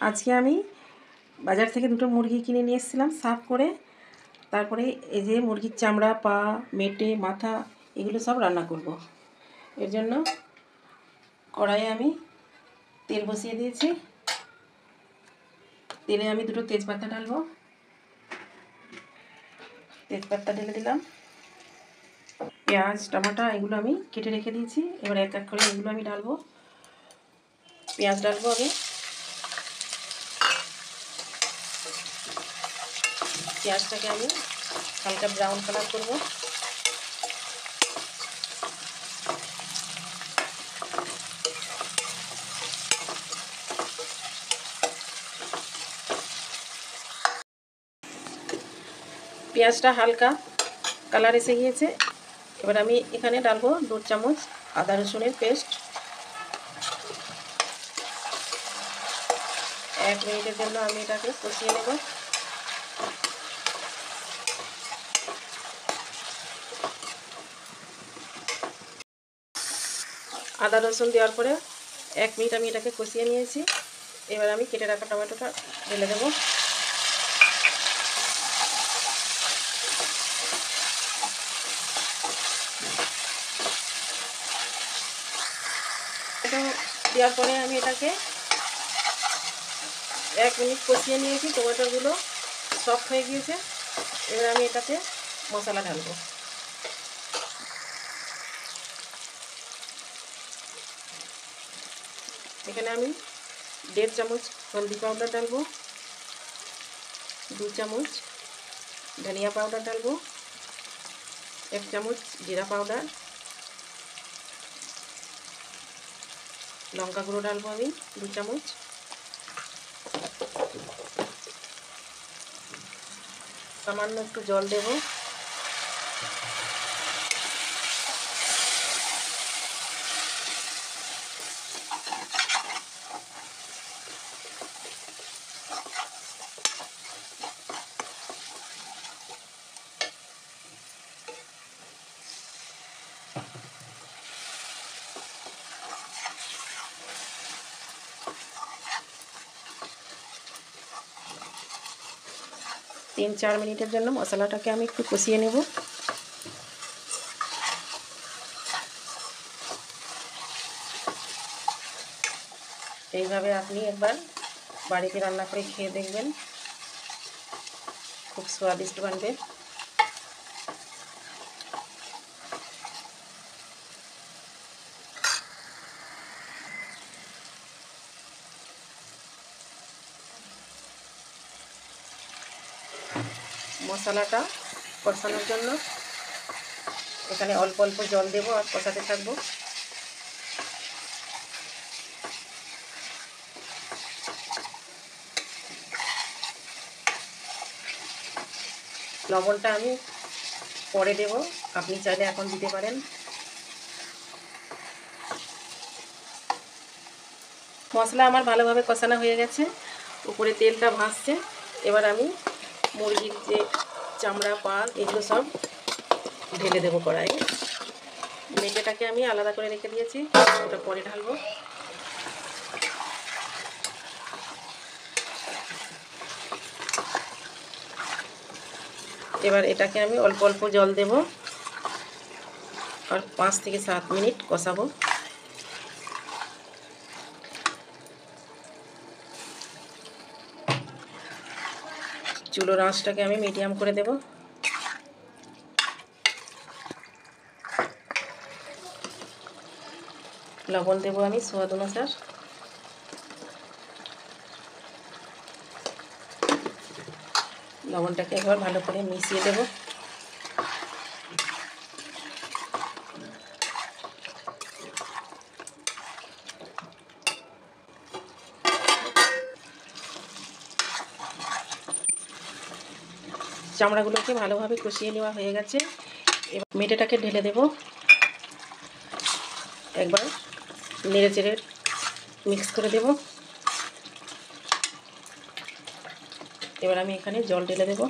আজকে আমি বাজার থেকে দুটো মুরগি কিনে নিয়ে এসেছিলাম সাফ করে। তারপরে এই যে মুরগির চামড়া, পা, মেটে, মাথা এগুলো সব রান্না করব। এর জন্য কড়াইয়ে আমি তেল বসিয়ে দিয়েছি। তেলে আমি দুটো তেজপাতা ঢালবো। তেজপাতা ঢেলে দিলাম। পেঁয়াজ, টমেটো এগুলো আমি কেটে রেখে দিয়েছি। এবার এক এক করে এগুলো আমি ঢালবো। পেঁয়াজ ঢালবো আগে। পেঁয়াজটাকে আমি হালকা ব্রাউন কালার করব। পেঁয়াজটা হালকা কালার এসে গিয়েছে। এবার আমি এখানে ডালবো 2 চামচ আদা রসুনের পেস্ট। 1 মিনিটের জন্য আমি এটাকে কষিয়ে নেব। আদা রসুন দেওয়ার পরে 1 মিনিট আমি এটাকে কষিয়ে নিয়েছি। এবার আমি কেটে রাখা টমেটোটা ঢেলে দেবো। এটা দেওয়ার পরে আমি এটাকে 1 মিনিট কষিয়ে নিয়েছি। টমেটোগুলো সফট হয়ে গিয়েছে। এবার আমি এটাতে মশলা ঢালবো। এখানে আমি 1.5 চামচ হলদি পাউডার ঢালবো, 2 চামচ ধনিয়া পাউডার ঢালবো, 1 চামচ জিরা পাউডার, লঙ্কা গুঁড়ো ঢালবো আমি 2 চামচ, সামান্য একটু জল দেবো। তিন চার মিনিটের জন্য মশলাটাকে আমি একটু কষিয়ে নেব। এইভাবে আপনি একবার বাড়িতে রান্না করে খেয়ে দেখবেন, খুব স্বাদিষ্ট বানবে। মশলাটা কষানোর জন্য এখানে অল্প অল্প জল দেবো আর কষাতে থাকবো। লবণটা আমি পরে দেব, আপনি চাইলে এখন দিতে পারেন। মশলা আমার ভালোভাবে কষানো হয়ে গেছে, উপরে তেলটা ভাসছে। এবার আমি মুরগির যে চামড়া, পা এগুলো সব ঢেলে দেবো কড়াইয়ে। মেটেটাকে আমি আলাদা করে রেখে দিয়েছি, ওটা পরে ঢালবো। এবার এটাকে আমি অল্প অল্প জল দেব আর 5 থেকে 7 মিনিট কষাবো। চুলোর আঁচটাকে আমি মিডিয়াম করে দেব। লবণ দেবো আমি স্বাদ অনুসার। লবণটাকে একবার ভালো করে মিশিয়ে দেব। চামড়াগুলোকে ভালোভাবে কষিয়ে নেওয়া হয়ে গেছে। এবার মেটেটাকে ঢেলে দেব। একবার নেড়ে চেড়ে মিক্স করে দেব। এবার আমি এখানে জল ঢেলে দেব।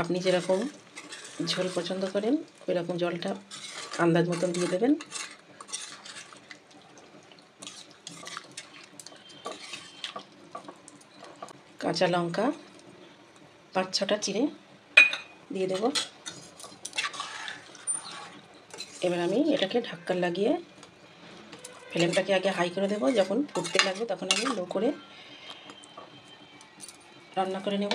আপনি যেরকম ঝোল পছন্দ করেন ওই রকম জলটা আন্দাজ মতন দিয়ে দেবেন। কাঁচা লঙ্কা 5-6টা চিড়ে দিয়ে দেব। এবার আমি এটাকে ঢাক্কান লাগিয়ে ফ্লেমটাকে আগে হাই করে দেব। যখন ফুটতে লাগবে তখন আমি লো করে রান্না করে নেব।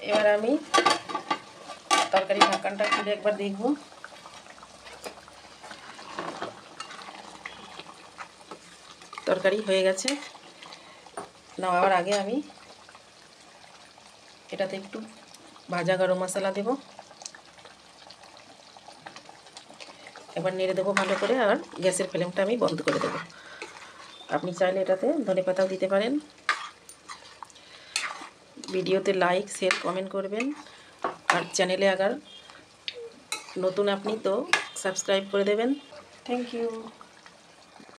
এবার আমি তরকারি ঢাকনটা খুলে একবার দেখব। তরকারি হয়ে গেছে। নামাবার আগে আমি এটাতে একটু ভাজা গরম মশলা দেব। এবার নেড়ে দেবো ভালো করে, আর গ্যাসের ফ্লেমটা আমি বন্ধ করে দেবো। আপনি চাইলে এটাতে ধনেপাতাও দিতে পারেন। ভিডিওতে লাইক শেয়ার কমেন্ট করবেন, আর চ্যানেলে আগার নতুন আপনি তো সাবস্ক্রাইব করে দেবেন। Thank you.